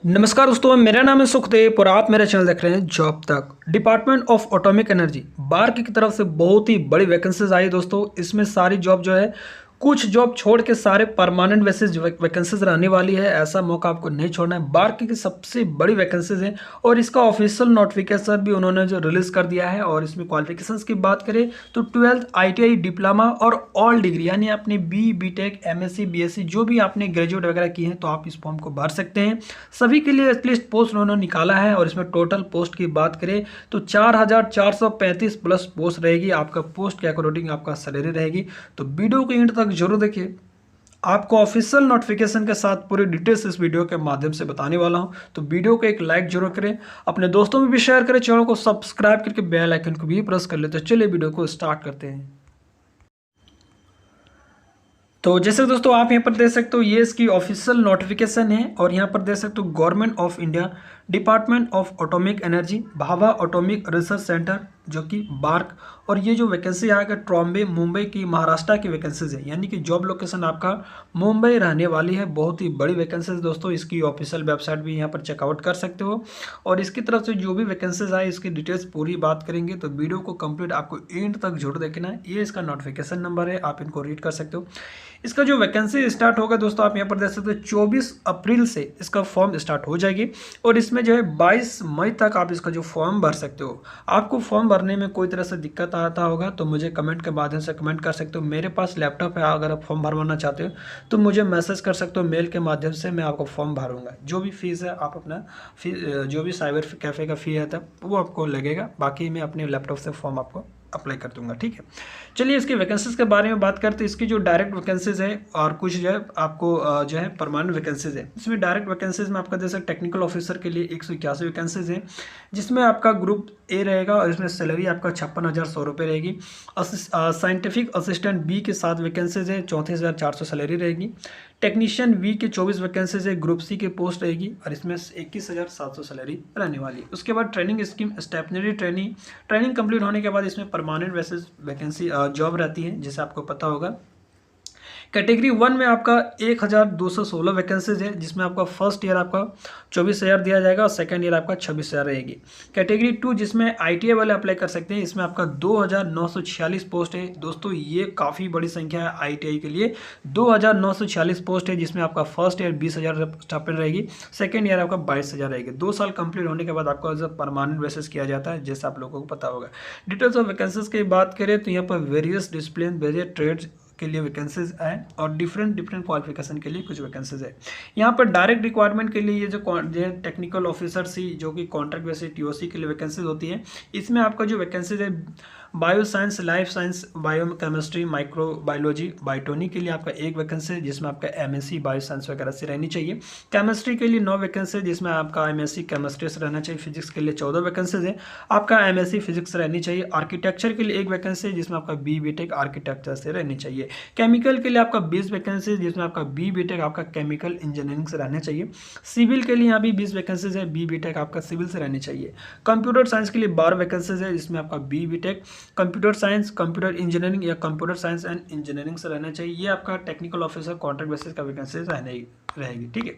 नमस्कार दोस्तों, मेरा नाम है सुखदेव और आप मेरा चैनल देख रहे हैं जॉब तक। Department of atomic energy BARC की तरफ से बहुत ही बड़ी वैकेंसीज आई दोस्तों। इसमें सारी जॉब जो है, कुछ जॉब छोड़ के सारे परमानेंट बेसिस वैकेंसीज रहने वाली है। ऐसा मौका आपको नहीं छोड़ना है। बार्क की सबसे बड़ी वैकेंसीज है और इसका ऑफिशियल नोटिफिकेशन भी उन्होंने जो रिलीज कर दिया है। और इसमें क्वालिफिकेशंस की बात करें तो 12th ITI डिप्लोमा और ऑल डिग्री यानी आपने BTech MSc BSc जो भी आपने ग्रेजुएट वगैरह की हैं तो आप इस फॉर्म को भर सकते हैं। सभी के लिए एटलीस्ट पोस्ट उन्होंने निकाला है। और इसमें टोटल पोस्ट की बात करें तो 4435 प्लस पोस्ट रहेगी। आपका पोस्ट के अकॉर्डिंग आपका सैलरी रहेगी। तो वीडियो के एंड तक जरूर देखिए। आपको ऑफिशियल नोटिफिकेशन के साथ पूरी डिटेल्स इस वीडियो के माध्यम से बताने वाला हूं। तो वीडियो को एक लाइक जरूर करें, अपने दोस्तों में भी शेयर करें, चैनल को सब्सक्राइब करके बेल आइकन को भी प्रेस कर ले। तो चलिए वीडियो को स्टार्ट करते हैं। तो जैसे दोस्तों आप यहाँ पर देख सकते हो, ये इसकी ऑफिशियल नोटिफिकेशन है। और यहाँ पर देख सकते हो government of India department of atomic energy Bhabha atomic research centre जो कि बार्क। और ये जो वैकेंसी आएगा ट्रॉम्बे मुंबई की महाराष्ट्र की वैकेंसीज है, यानी कि जॉब लोकेशन आपका मुंबई रहने वाली है। बहुत ही बड़ी वैकेंसीज दोस्तों। इसकी ऑफिशियल वेबसाइट भी यहाँ पर चेकआउट कर सकते हो। और इसकी तरफ से जो भी वैकेंसीज आए इसकी डिटेल्स पूरी बात करेंगे। तो वीडियो को कंप्लीट आपको एंड तक जरूर देखना है। ये इसका नोटिफिकेशन नंबर है, आप इनको रीड कर सकते हो। इसका जो वैकेंसी स्टार्ट होगा दोस्तों, आप यहाँ पर देख सकते हो 24 अप्रैल से इसका फॉर्म स्टार्ट हो जाएगी। और इसमें जो है 22 मई तक आप इसका जो फॉर्म भर सकते हो। आपको फॉर्म भरने में कोई तरह से दिक्कत आता होगा तो मुझे कमेंट के माध्यम से कमेंट कर सकते हो। मेरे पास लैपटॉप है, अगर आप फॉर्म भरवाना चाहते हो तो मुझे मैसेज कर सकते हो मेल के माध्यम से। मैं आपको फॉर्म भरूंगा। जो भी फीस है आप अपना जो भी साइबर कैफ़े का फ़ी है तब वो आपको लगेगा। बाकी मैं अपने लैपटॉप से फॉर्म आपको अप्लाई कर दूंगा, ठीक है। चलिए इसकी वैकेंसीज के बारे में बात करते हैं। इसकी जो डायरेक्ट वैकेंसीज है और कुछ जो है आपको जो है परमानेंट वैकेंसीज है। इसमें डायरेक्ट वैकेंसीज में आपका जैसे टेक्निकल ऑफिसर के लिए 181 वैकेंसीज है, जिसमें आपका ग्रुप ए रहेगा। और इसमें सैलरी आपका 56,100 रुपये रहेगी। साइंटिफिक असिस्टेंट बी के 7 वैकेंसीज है, 34,400 सैलरी रहेगी। टेक्नीशियन वी के 24 वैकेंसीज है, ग्रुप सी के पोस्ट रहेगी और इसमें 21,700 सैलरी रहने वाली है। उसके बाद ट्रेनिंग स्कीम स्टेपनरी ट्रेनिंग कंप्लीट होने के बाद इसमें परमानेंट बेसिस वैकेंसी जॉब रहती है, जैसे आपको पता होगा। कैटेगरी 1 में आपका 1,216 वैकेंसीज है, जिसमें आपका फर्स्ट ईयर आपका 24,000 दिया जाएगा और सेकंड ईयर आपका 26,000 रहेगी। कैटेगरी 2 जिसमें ITI वाले अप्लाई कर सकते हैं, इसमें आपका 2,946 पोस्ट है। दोस्तों ये काफ़ी बड़ी संख्या है ITI के लिए। 2,946 पोस्ट है, जिसमें आपका फर्स्ट ईयर 20,000 स्टाइपेंड रहेगी, सेकेंड ईयर आपका 22,000 रहेगी। 2 साल कंप्लीट होने के बाद आपका जब परमानेंट बेसिस किया जाता है, जैसे आप लोगों को पता होगा। डिटेल्स ऑफ वैकेंसीज की बात करें तो यहाँ पर वेरियस डिसिप्लिन वेरियस ट्रेड्स के लिए वैकेंसीज है और डिफरेंट क्वालिफिकेशन के लिए कुछ वैकेंसीज है। यहाँ पर डायरेक्ट रिक्वायरमेंट के लिए ये जो टेक्निकल ऑफिसर सी जो कि कॉन्ट्रैक्ट बेसिस TOC के लिए वैकेंसीज होती है, इसमें आपका जो वैकेंसीज है bio science, life science, biochemistry, microbiology, botany के लिए आपका 1 वैकेंसी है, जिसमें आपका MSc बायो साइंस वगैरह से रहनी चाहिए। केमिस्ट्री के लिए 9 वैकेंसी है, जिसमें आपका MSc केमिस्ट्री से रहना चाहिए। फिजिक्स के लिए 14 वैकेंसीज है, आपका MSc फिजिक्स से रहनी चाहिए। आर्किटेक्चर के लिए 1 वैकेंसी है, जिसमें आपका BTech आर्किटेक्चर से रहनी चाहिए। केमिकल के लिए आपका 20 वैकेंसी है, जिसमें आपका BTech आपका केमिकल इंजीनियरिंग से रहना चाहिए। सिविल के लिए यहाँ भी 20 वैकेंसीज है, BTech आपका सिविल से रहनी चाहिए। कंप्यूटर साइंस के लिए 12 वैकेंसीज है, जिसमें आपका BTech computer science, computer engineering या कंप्यूटर साइंस एंड इंजीनियरिंग से रहना चाहिए। ये आपका टेक्निकल ऑफिसर कॉन्ट्रैक्ट बेसिस का वैकेंसी रहेगी, ठीक है।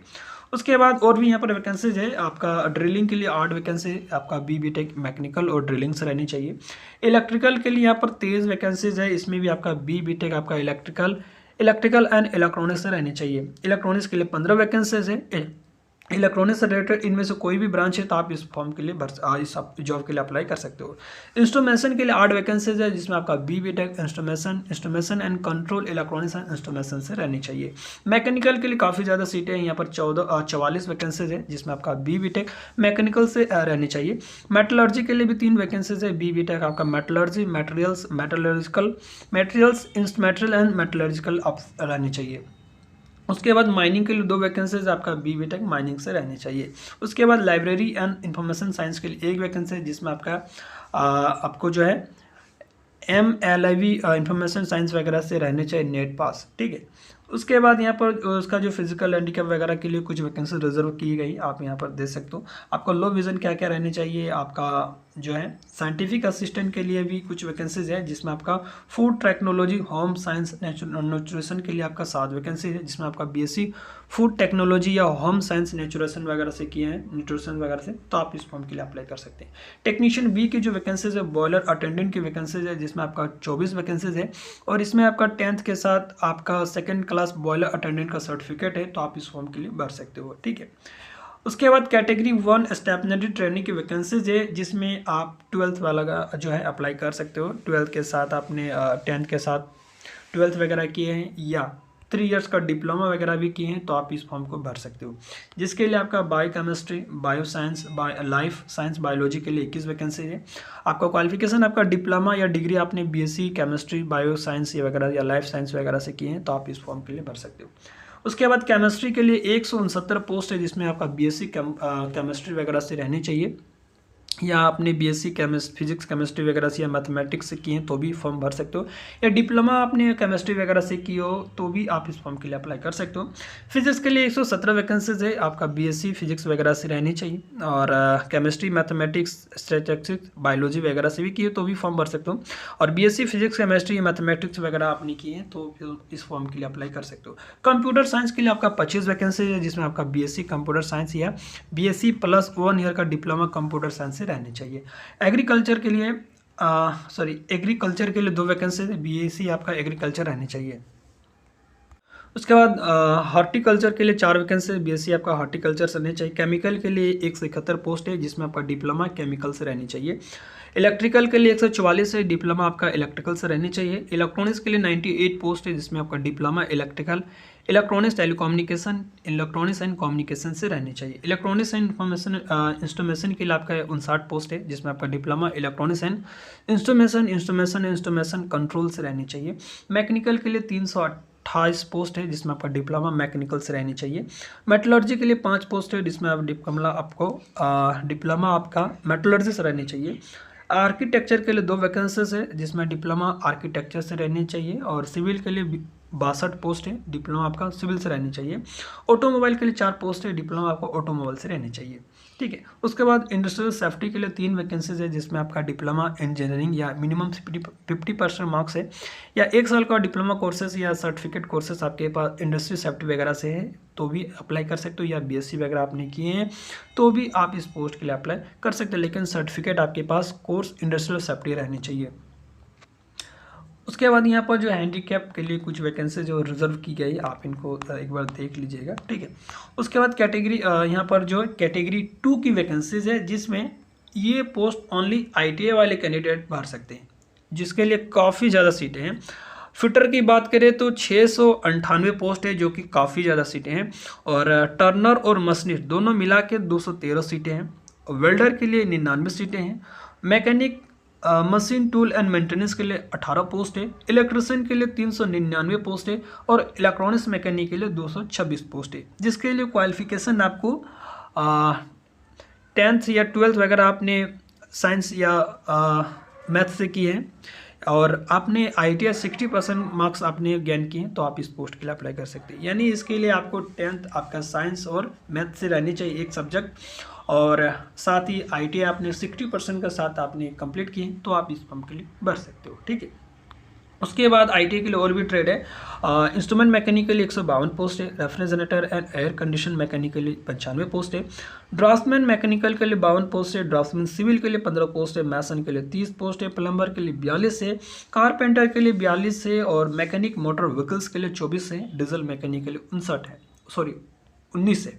उसके बाद और भी यहाँ पर वैकेंसीज है। आपका ड्रिलिंग के लिए 8 वैकेंसी आपका BTech मैकेनिकल और ड्रिलिंग से रहनी चाहिए। इलेक्ट्रिकल के लिए यहाँ पर 23 वैकेंसीज है, इसमें भी आपका BTech आपका इलेक्ट्रिकल एंड इलेक्ट्रॉनिक्स से रहनी चाहिए। इलेक्ट्रॉनिक्स के लिए 15 वैकेंसीज है। इलेक्ट्रॉनिक्स से रिलेटेड इनमें से कोई भी ब्रांच है तो आप इस फॉर्म के लिए इस जॉब के लिए अप्लाई कर सकते हो। इंस्ट्रूमेंटेशन के लिए 8 वैकेंसीज है, जिसमें आपका BTech instrumentation and control electronics and instrumentation से रहनी चाहिए। मैकेनिकल के लिए काफ़ी ज़्यादा सीटें हैं, यहाँ पर 44 वैकेंसीज है, जिसमें आपका BTech मैकेनिकल से रहनी चाहिए। मेटलर्जी के लिए भी 3 वैकेंसीज है, BTech आपका metallurgy materials instrumental and metallurgical रहनी चाहिए। उसके बाद माइनिंग के लिए 2 वैकेंसीज आपका BTech माइनिंग से रहनी चाहिए। उसके बाद लाइब्रेरी एंड इंफॉर्मेशन साइंस के लिए 1 वैकेंसी है, जिसमें आपको जो है MLIV इंफॉर्मेशन साइंस वगैरह से रहने चाहिए नेट पास, ठीक है। उसके बाद यहाँ पर उसका जो फिजिकल हैंडीकैप वगैरह के लिए कुछ वैकेंसी रिजर्व की गई, आप यहाँ पर देख सकते हो। आपका लो विजन क्या क्या रहनी चाहिए, आपका जो है साइंटिफिक असिस्टेंट के लिए भी कुछ वैकेंसीज है, जिसमें आपका food technology home science nutrition के लिए आपका 7 वैकेंसी है, जिसमें आपका बीएससी फूड टेक्नोलॉजी या होम साइंस न्यूट्रिशन वगैरह से किए हैं, न्यूट्रिशन वगैरह से, तो आप इस फॉर्म के लिए अप्लाई कर सकते हैं। टेक्नीशियन बी की जो वैकेंसीज है बॉयलर अटेंडेंट की वैकेंसीज है, जिसमें आपका 24 वैकेंसीज है, और इसमें आपका 10th के साथ आपका 2nd क्लास बॉयलर अटेंडेंट का सर्टिफिकेट है, तो आप इस फॉर्म के लिए भर सकते हो। ठीक है, उसके बाद कैटेगरी 1 स्टेपनरी ट्रेनिंग की वैकेंसीज है, जिसमें आप 12th वाला का जो है अप्लाई कर सकते हो। 12th के साथ आपने 10th के साथ 12th वगैरह किए हैं या 3 इयर्स का डिप्लोमा वगैरह भी किए हैं, तो आप इस फॉर्म को भर सकते हो। जिसके लिए आपका bio chemistry, bio science, life science, biology के लिए 21 वैकेंसी है। आपका क्वालिफिकेशन आपका डिप्लोमा या डिग्री आपने बीएससी केमिस्ट्री, बायो साइंस वगैरह या लाइफ साइंस वगैरह से किए हैं, तो आप इस फॉर्म के लिए भर सकते हो। उसके बाद केमिस्ट्री के लिए 169 पोस्ट है, जिसमें आपका बीएससी केमिस्ट्री वगैरह से रहनी चाहिए, या आपने बीएससी फिजिक्स केमिस्ट्री वगैरह से या मैथमेटिक्स से किए हैं तो भी फॉर्म भर सकते हो, या डिप्लोमा आपने केमिस्ट्री वगैरह से की हो तो भी आप इस फॉर्म के लिए अप्लाई कर सकते हो। फिजिक्स के लिए 117 वैकेंसीज है, आपका बीएससी फिजिक्स वगैरह से रहनी चाहिए, और केमिस्ट्री, मैथमेटिक्स, स्टैटिस्टिक्स, बायोलॉजी वगैरह से भी किए तो भी फॉर्म भर सकते हो, और बीएससी फिजिक्स, केमिस्ट्री, मैथमेटिक्स वगैरह आपने किए हैं तो फिर इस फॉर्म के लिए अप्लाई कर सकते हो। कंप्यूटर साइंस के लिए आपका 25 वैकेंसी है, जिसमें आपका बीएससी कंप्यूटर साइंस या बीएससी प्लस 1 ईयर का डिप्लोमा कंप्यूटर साइंस से रहनी चाहिए। एग्रीकल्चर के लिए एग्रीकल्चर के लिए 2 वैकेंसी है, बीएससी आपका एग्रीकल्चर रहनी चाहिए। उसके बाद हॉर्टिकल्चर के लिए 4 वैकेंसी है, बीएससी आपका हॉर्टिकल्चर से रहनी चाहिए। केमिकल के लिए 171 पोस्ट है, जिसमें आपका डिप्लोमा केमिकल से रहनी चाहिए। इलेक्ट्रिकल के लिए 144 है, डिप्लोमा आपका इलेक्ट्रिकल से रहनी चाहिए। इलेक्ट्रॉनिक्स के लिए 98 पोस्ट है, जिसमें आपका diploma electrical, electronics, telecommunication, electronics and communication से रहनी चाहिए। इलेक्ट्रॉनिक्स एंड इंस्ट्रूमेशन के लिए आपका 59 पोस्ट है, जिसमें आपका diploma electronics and instrumentation control से रहनी चाहिए। मैकेनिकल के लिए 328 पोस्ट है, जिसमें आपका डिप्लोमा मैकेनिकल से रहनी चाहिए। मेटलर्जी के लिए 5 पोस्ट है, जिसमें आप डिप्लोमा आपका मेटलर्जी से रहनी चाहिए। आर्किटेक्चर के लिए 2 वैकेंसीज है, जिसमें डिप्लोमा आर्किटेक्चर से रहनी चाहिए, और सिविल के लिए 62 पोस्ट है, डिप्लोमा आपका सिविल से रहनी चाहिए। ऑटोमोबाइल के लिए 4 पोस्ट है, डिप्लोमा आपको ऑटोमोबाइल से रहनी चाहिए। ठीक है, उसके बाद इंडस्ट्रियल सेफ्टी के लिए 3 वैकेंसीज है, जिसमें आपका डिप्लोमा इंजीनियरिंग या मिनिमम 50% मार्क्स है, या 1 साल का डिप्लोमा कोर्सेज या सर्टिफिकेट कोर्सेज आपके पास इंडस्ट्री सेफ्टी वगैरह से है तो भी अप्लाई कर सकते हो, या बीएससी वगैरह आपने किए हैं तो भी आप इस पोस्ट के लिए अप्लाई कर सकते हो, लेकिन सर्टिफिकेट आपके पास कोर्स इंडस्ट्रियल सेफ्टी रहनी चाहिए। उसके बाद यहाँ पर जो हैंडीकैप के लिए कुछ वैकेंसी जो रिजर्व की गई, आप इनको एक बार देख लीजिएगा। ठीक है, उसके बाद कैटेगरी यहाँ पर जो कैटेगरी 2 की वैकेंसीज है, जिसमें ये पोस्ट ओनली आईटीआई वाले कैंडिडेट भर सकते हैं, जिसके लिए काफ़ी ज़्यादा सीटें हैं। फिटर की बात करें तो 698 पोस्ट है, जो कि काफ़ी ज़्यादा सीटें हैं, और टर्नर और मशीनिस्ट दोनों मिला के 213 सीटें हैं। वेल्डर के लिए 99 सीटें हैं। Mechanic, machine tool and maintenance के लिए 18 पोस्ट है। इलेक्ट्रिशियन के लिए 399 पोस्ट है, और इलेक्ट्रॉनिक्स मैकेनिक के लिए 226 पोस्ट है, जिसके लिए क्वालिफिकेशन आपको 10th या 12th वगैरह आपने साइंस या मैथ से किए हैं, और आपने ITI 60% मार्क्स आपने गेन किए हैं, तो आप इस पोस्ट के लिए अप्लाई कर सकते हैं। यानी इसके लिए आपको 10th आपका साइंस और मैथ से रहनी चाहिए एक सब्जेक्ट, और साथ ही ITI आपने 60% के साथ आपने कंप्लीट किए, तो आप इस फॉर्म के लिए भर सकते हो। ठीक है, उसके बाद ITI के लिए और भी ट्रेड है। इंस्ट्रूमेंट मैकेनिक के लिए 152 पोस्ट है। Refrigerator and air condition mechanic के लिए 95 पोस्ट है। ड्राफ्ट्समैन मैकेनिकल के लिए 52 पोस्ट है। ड्राफ्ट्समैन सिविल के लिए 15 पोस्ट है। मैसन के लिए 30 पोस्ट है। प्लम्बर के लिए 42 है। कारपेंटर के लिए 42 है, और मैकेनिक मोटर व्हीकल्स के लिए 24 है। डीजल मैकेनिक के लिए 19 है,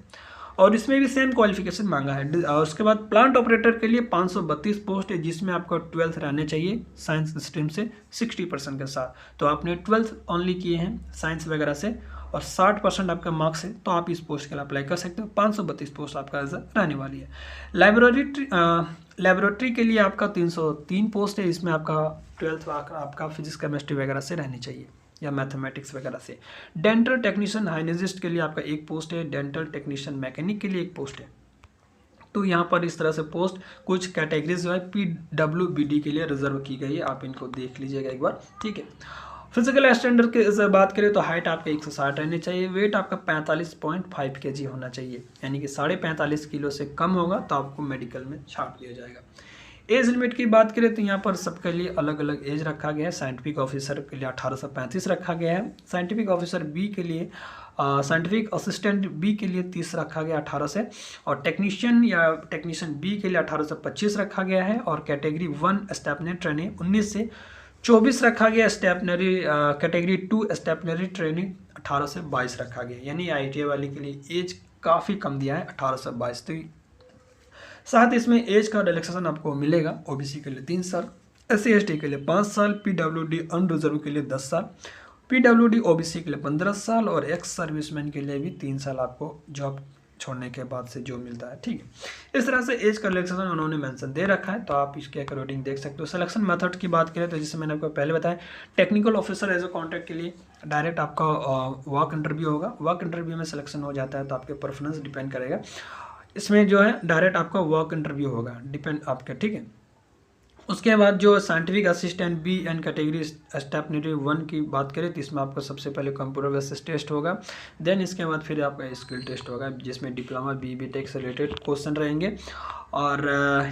और इसमें भी सेम क्वालिफिकेशन मांगा है। और उसके बाद प्लांट ऑपरेटर के लिए 532 पोस्ट है, जिसमें आपका 12th रहने चाहिए साइंस स्ट्रीम से 60% के साथ। तो आपने 12th ओनली किए हैं साइंस वगैरह से, और 60% आपका मार्क्स है, तो आप इस पोस्ट के लिए अप्लाई कर सकते हो। 532 पोस्ट आपका रहने वाली है। लेबोरेटरी के लिए आपका 303 पोस्ट है, इसमें आपका 12th आपका फिजिक्स केमिस्ट्री वगैरह से रहनी चाहिए, या मैथमेटिक्स वगैरह से। डेंटल टेक्नीशियन हाइनेजिस्ट के लिए आपका 1 पोस्ट है। डेंटल टेक्नीशियन मैकेनिक के लिए 1 पोस्ट है। तो यहाँ पर इस तरह से पोस्ट कुछ कैटेगरीज जो है PWBD के लिए रिजर्व की गई है, आप इनको देख लीजिएगा एक बार। ठीक है, फिजिकल स्टैंडर्ड की बात करें तो हाइट आपका 160 रहनी चाहिए। वेट आपका 45.5 kg होना चाहिए, यानी कि 45.5 किलो से कम होगा तो आपको मेडिकल में छाट दिया जाएगा। एज लिमिट की बात करें तो यहाँ पर सबके लिए अलग अलग एज रखा गया है। साइंटिफिक ऑफिसर के लिए 1835 रखा गया है। साइंटिफिक ऑफिसर बी के लिए साइंटिफिक असिस्टेंट बी के लिए 30 रखा गया 18 से, और टेक्नीशियन या टेक्नीशियन बी के लिए 18 से 25 रखा गया है, और कैटेगरी 1 स्टेपनरी ट्रेनी 19 से 24 रखा गया। स्टेपनरी कैटेगरी 2 स्टेपनरी ट्रेनी 18 से 22 रखा गया। यानी ITI वाले के लिए एज काफ़ी कम दिया है, 18 से 22। तो साथ इसमें एज का रिलैक्सेशन आपको मिलेगा। OBC के लिए 3 साल, SC ST के लिए 5 साल, PWD अनरिजर्व के लिए 10 साल, PWD OBC के लिए 15 साल, और एक्स सर्विसमैन के लिए भी 3 साल आपको जॉब छोड़ने के बाद से जो मिलता है। ठीक है, इस तरह से एज का रिलैक्सेशन उन्होंने मेंशन दे रखा है, तो आप इसके अकॉर्डिंग देख सकते हो। सिलेक्शन मेथड की बात करें तो जैसे मैंने आपको पहले बताया, technical officer as a contract के लिए डायरेक्ट आपका वॉक इंटरव्यू होगा। वॉक इंटरव्यू में सिलेक्शन हो जाता है तो आपके परफॉर्मेंस डिपेंड करेगा। इसमें जो है डायरेक्ट आपका वॉक इंटरव्यू होगा, डिपेंड आपके। ठीक है, उसके बाद जो scientific assistant B and category stipendiary 1 की बात करें तो इसमें आपका सबसे पहले कंप्यूटर बेसिस टेस्ट होगा। देन इसके बाद फिर आपका स्किल टेस्ट होगा, जिसमें डिप्लोमा BBA टेक से रिलेटेड क्वेश्चन रहेंगे। और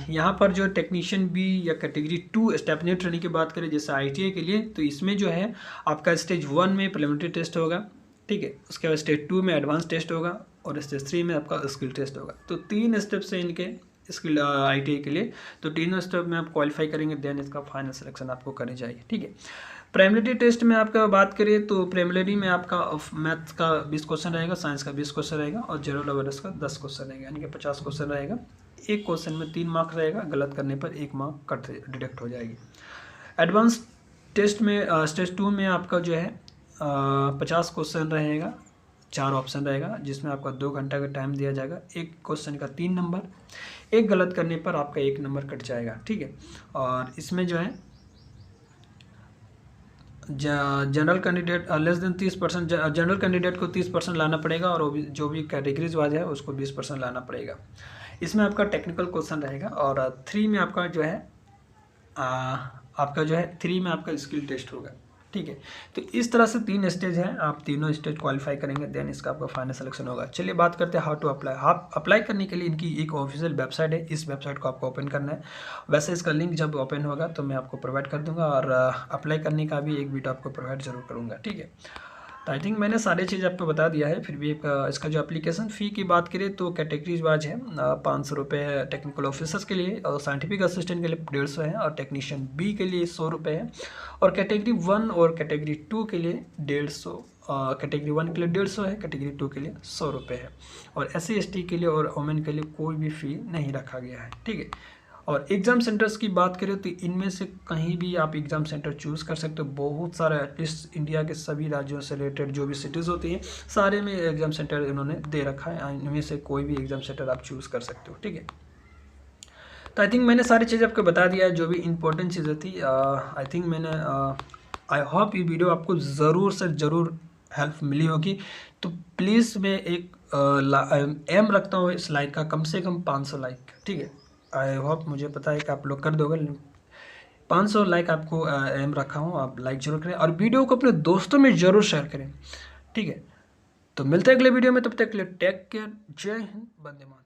यहाँ पर जो टेक्नीशियन बी या कैटेगरी 2 स्टेपनरी ट्रेनिंग की बात करें जैसे ITI के लिए, तो इसमें जो है आपका स्टेज 1 में प्रिलिमिनरी टेस्ट होगा। ठीक है, उसके बाद स्टेज 2 में एडवांस टेस्ट होगा, और स्टेज 3 में आपका स्किल टेस्ट होगा। तो 3 स्टेप से इनके स्किल ITI के लिए, तो तीनों स्टेप में आप क्वालिफाई करेंगे, देन इसका फाइनल सिलेक्शन आपको करनी चाहिए। ठीक है, प्राइमरी टेस्ट में आपका बात करें तो प्राइमरी में आपका मैथ्स का 20 क्वेश्चन रहेगा, साइंस का 20 क्वेश्चन रहेगा, और जनरल अवेयरनेस का 10 क्वेश्चन रहेगा, यानी कि 50 क्वेश्चन रहेगा। एक क्वेश्चन में 3 मार्क्स रहेगा, गलत करने पर 1 मार्क कट डिडक्ट हो जाएगी। एडवांस टेस्ट में स्टेज 2 में आपका जो है 50 क्वेश्चन रहेगा, 4 ऑप्शन रहेगा, जिसमें आपका 2 घंटा का टाइम दिया जाएगा। एक क्वेश्चन का 3 नंबर, एक गलत करने पर आपका 1 नंबर कट जाएगा। ठीक है, और इसमें जो है general candidate less than 30%, general candidate को 30% लाना पड़ेगा, और जो भी कैटेगरीज वाइज है उसको 20% लाना पड़ेगा। इसमें आपका टेक्निकल क्वेश्चन रहेगा, और 3 में आपका जो है 3 में आपका स्किल टेस्ट होगा। ठीक है, तो इस तरह से 3 स्टेज हैं, आप तीनों स्टेज क्वालिफाई करेंगे, देन इसका आपका फाइनल सिलेक्शन होगा। चलिए बात करते हैं हाउ टू अप्लाई। आप अप्लाई करने के लिए इनकी एक ऑफिशियल वेबसाइट है, इस वेबसाइट को आपको ओपन करना है। वैसे इसका लिंक जब ओपन होगा तो मैं आपको प्रोवाइड कर दूंगा, और अप्लाई करने का भी एक वीडियो आपको प्रोवाइड जरूर करूँगा। ठीक है, तो आई थिंक मैंने सारी चीज़ आपको बता दिया है। फिर भी इसका जो एप्लीकेशन फ़ी की बात करें तो कैटेगरीज वाइज है 500 रुपये टेक्निकल ऑफिसर्स के लिए, और साइंटिफिक असिस्टेंट के लिए 150 है, और टेक्नीशियन बी के लिए 100 रुपये है, और कैटेगरी 1 और कैटेगरी 2 के लिए 150, कैटेगरी 1 के लिए 150 है, कैटेगरी 2 के लिए 100 रुपये है, और SC ST के लिए और वुमेन के लिए कोई भी फ़ी नहीं रखा गया है। ठीक है, और एग्ज़ाम सेंटर्स की बात करें तो इनमें से कहीं भी आप एग्ज़ाम सेंटर चूज़ कर सकते हो। बहुत सारा एटलीस्ट इंडिया के सभी राज्यों से रिलेटेड जो भी सिटीज़ होती हैं सारे में एग्ज़ाम सेंटर इन्होंने दे रखा है, इनमें से कोई भी एग्ज़ाम सेंटर आप चूज़ कर सकते हो। ठीक है, तो आई थिंक मैंने सारी चीज़ आपको बता दिया है, जो भी इंपॉर्टेंट चीज़ें थी। आई थिंक मैंने आई होप ये वीडियो आपको ज़रूर से ज़रूर हेल्प मिली होगी। तो प्लीज़ मैं एक एम रखता हूँ इस लाइक का, कम से कम 500 लाइक। ठीक है, आई होप, मुझे पता है कि आप लोग कर दोगे। 500 लाइक आपको एम रखा हूँ, आप लाइक जरूर करें, और वीडियो को अपने दोस्तों में ज़रूर शेयर करें। ठीक है, तो मिलते हैं अगले वीडियो में, तब तक के लिए टेक केयर, जय हिंद, वंदे मातरम।